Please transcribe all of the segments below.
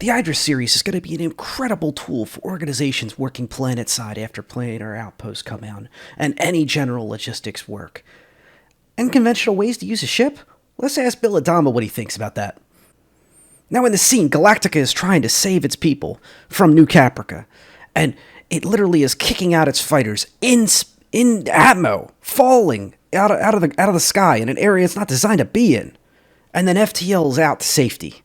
The Idris series is going to be an incredible tool for organizations working planet-side after Planet or Outpost come out, and any general logistics work. Unconventional ways to use a ship? Let's ask Bill Adama what he thinks about that. Now in the scene, Galactica is trying to save its people from New Caprica, and it literally is kicking out its fighters in atmo, falling out of the sky in an area it's not designed to be in, and then FTL is out to safety.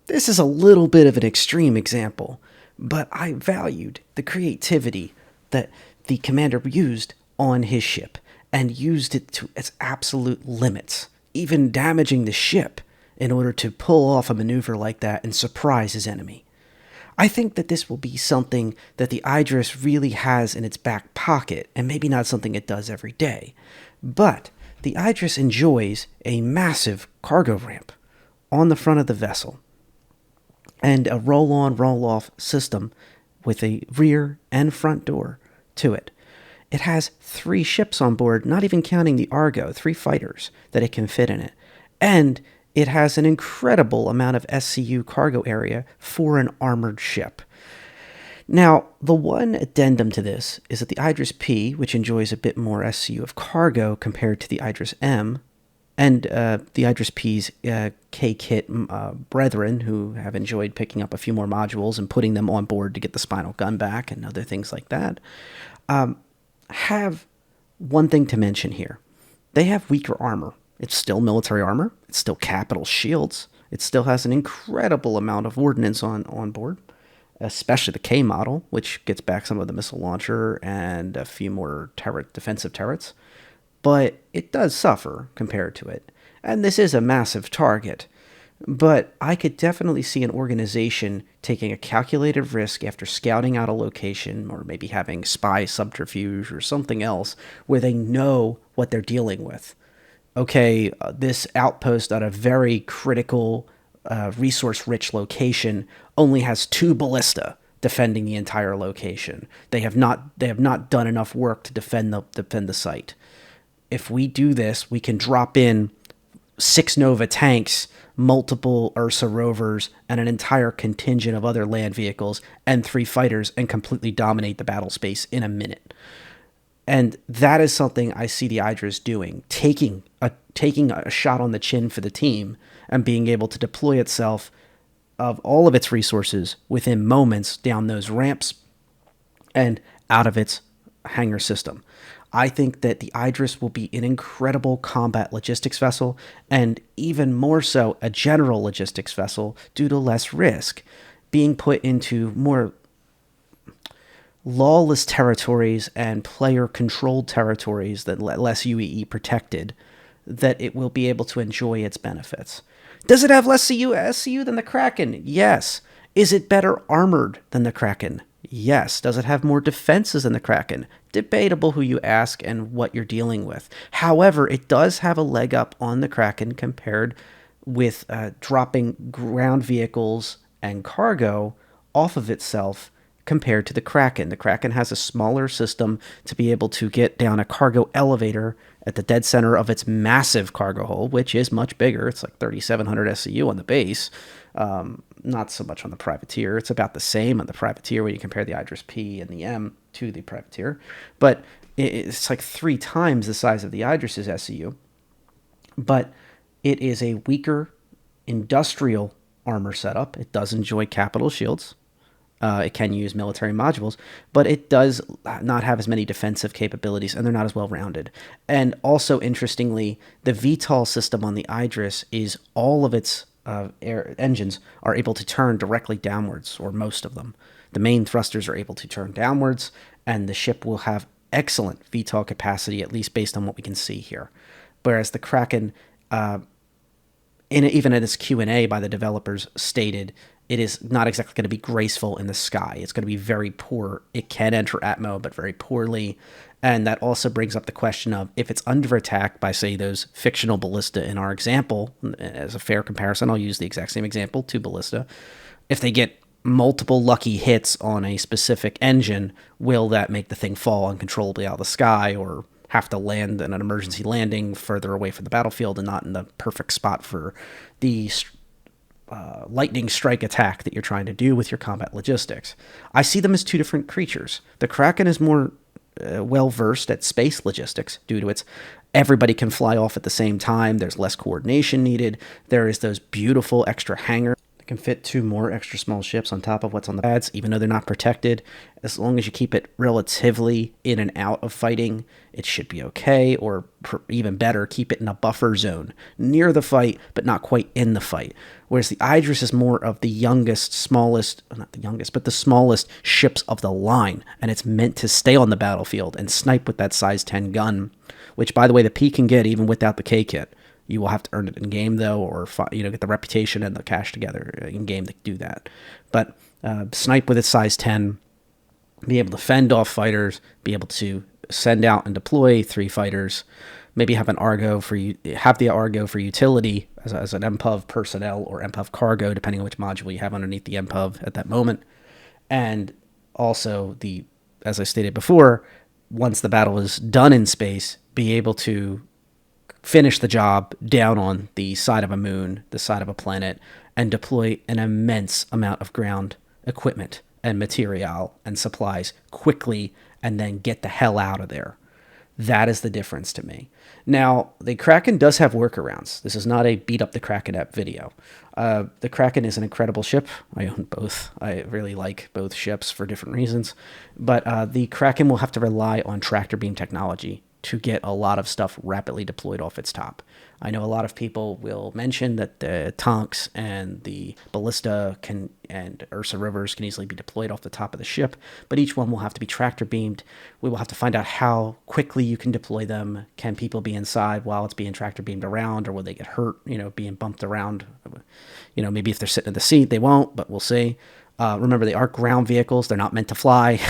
This is a little bit of an extreme example, but I valued the creativity that the commander used on his ship and used it to its absolute limits, even damaging the ship in order to pull off a maneuver like that and surprise his enemy. I think that this will be something that the Idris really has in its back pocket, and maybe not something it does every day. But the Idris enjoys a massive cargo ramp on the front of the vessel, and a roll-on, roll-off system with a rear and front door to it. It has 3 ships on board, not even counting the Argo, 3 fighters that it can fit in it. And it has an incredible amount of SCU cargo area for an armored ship. Now, the one addendum to this is that the idris-p, which enjoys a bit more SCU of cargo compared to the idris-m, and the idris-p's K-kit brethren, who have enjoyed picking up a few more modules and putting them on board to get the spinal gun back and other things like that, have one thing to mention here. They have weaker armor. It's still military armor. It's still capital shields. It still has an incredible amount of ordnance on board, especially the K model, which gets back some of the missile launcher and a few more defensive turrets. But it does suffer compared to it. And this is a massive target. But I could definitely see an organization taking a calculated risk after scouting out a location, or maybe having spy subterfuge or something else, where they know what they're dealing with. Okay, this outpost at a very critical, resource-rich location only has 2 ballista defending the entire location. They have not done enough work to defend the site. If we do this, we can drop in 6 Nova tanks, multiple Ursa rovers, and an entire contingent of other land vehicles, and 3 fighters, and completely dominate the battle space in a minute. And that is something I see the Idris doing, taking a shot on the chin for the team and being able to deploy itself of all of its resources within moments down those ramps and out of its hangar system. I think that the Idris will be an incredible combat logistics vessel, and even more so a general logistics vessel due to less risk, being put into more lawless territories and player-controlled territories that less UEE protected, that it will be able to enjoy its benefits. Does it have less SCU than the Kraken? Yes. Is it better armored than the Kraken? Yes. Does it have more defenses than the Kraken? Debatable who you ask and what you're dealing with. However, it does have a leg up on the Kraken compared with dropping ground vehicles and cargo off of itself compared to the Kraken. The Kraken has a smaller system to be able to get down a cargo elevator at the dead center of its massive cargo hold, which is much bigger. It's like 3,700 SCU on the base. Not so much on the privateer. It's about the same on the privateer when you compare the idris-p and the M to the privateer. But it's like 3 times the size of the Idris's SCU. But it is a weaker industrial armor setup. It does enjoy capital shields. It can use military modules, but it does not have as many defensive capabilities, and they're not as well rounded. And also, interestingly, the VTOL system on the Idris is all of its engines are able to turn directly downwards, or most of them. The main thrusters are able to turn downwards, and the ship will have excellent VTOL capacity, at least based on what we can see here. Whereas the Kraken, even in its Q&A by the developers, stated it is not exactly going to be graceful in the sky. It's going to be very poor. It can enter Atmo, but very poorly. And that also brings up the question of if it's under attack by, say, those fictional ballista in our example, as a fair comparison, I'll use the exact same example, 2 ballista. If they get multiple lucky hits on a specific engine, will that make the thing fall uncontrollably out of the sky, or have to land in an emergency landing further away from the battlefield and not in the perfect spot for the lightning strike attack that you're trying to do with your combat logistics. I see them as two different creatures. The Kraken is more well versed at space logistics due to its everybody can fly off at the same time. There's less coordination needed. There is those beautiful extra hangars that can fit two more extra small ships on top of what's on the pads, even though they're not protected. As long as you keep it relatively in and out of fighting, it should be okay, or even better, keep it in a buffer zone near the fight, but not quite in the fight. Whereas the Idris is more of the youngest, smallest, not the youngest, but the smallest ships of the line, and it's meant to stay on the battlefield and snipe with that size 10 gun, which, by the way, the P can get even without the K kit. You will have to earn it in game, though, or get the reputation and the cash together in game to do that. But snipe with its size 10, be able to fend off fighters, be able to send out and deploy 3 fighters, maybe have an Argo for the Argo for utility as an MPUV personnel or MPUV cargo, depending on which module you have underneath the MPUV at that moment. And also, as I stated before, once the battle is done in space, be able to finish the job down on the side of a moon, the side of a planet, and deploy an immense amount of ground equipment and material and supplies quickly, and then get the hell out of there. That is the difference to me. Now, the Kraken does have workarounds. This is not a beat up the Kraken app video. The Kraken is an incredible ship. I own both. I really like both ships for different reasons. But the Kraken will have to rely on tractor beam technology to get a lot of stuff rapidly deployed off its top. I know a lot of people will mention that the Tonks and the Ballista and Ursa Rivers can easily be deployed off the top of the ship, but each one will have to be tractor beamed. We will have to find out how quickly you can deploy them. Can people be inside while it's being tractor beamed around, or will they get hurt, being bumped around? Maybe if they're sitting in the seat, they won't, but we'll see. Remember, they are ground vehicles. They're not meant to fly.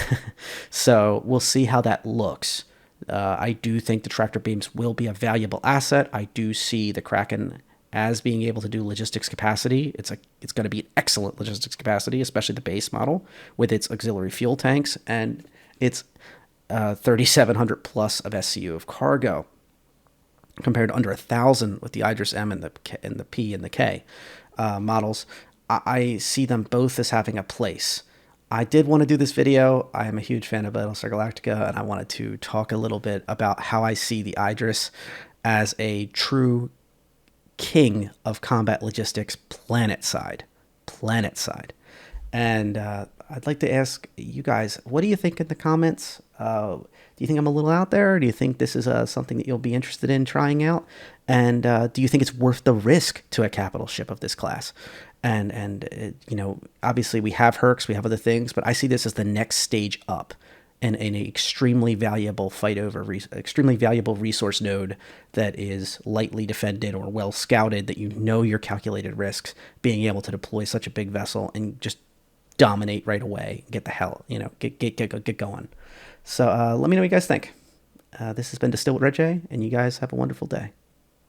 So we'll see how that looks. I do think the tractor beams will be a valuable asset. I do see the Kraken as being able to do logistics capacity. It's going to be an excellent logistics capacity, especially the base model with its auxiliary fuel tanks and its 3,700 plus of SCU of cargo, compared to under 1,000 with the idris-m and the P and the K models. I see them both as having a place. I did want to do this video. I am a huge fan of Battlestar Galactica, and I wanted to talk a little bit about how I see the Idris as a true king of combat logistics planet side. And I'd like to ask you guys, what do you think in the comments? Do you think I'm a little out there? Or do you think this is something that you'll be interested in trying out? And do you think it's worth the risk to a capital ship of this class? And obviously we have Hercs, we have other things, but I see this as the next stage up and an extremely valuable extremely valuable resource node that is lightly defended or well scouted, that your calculated risks, being able to deploy such a big vessel and just dominate right away, get the hell, get going. So let me know what you guys think. This has been Distilled with Red J, and you guys have a wonderful day.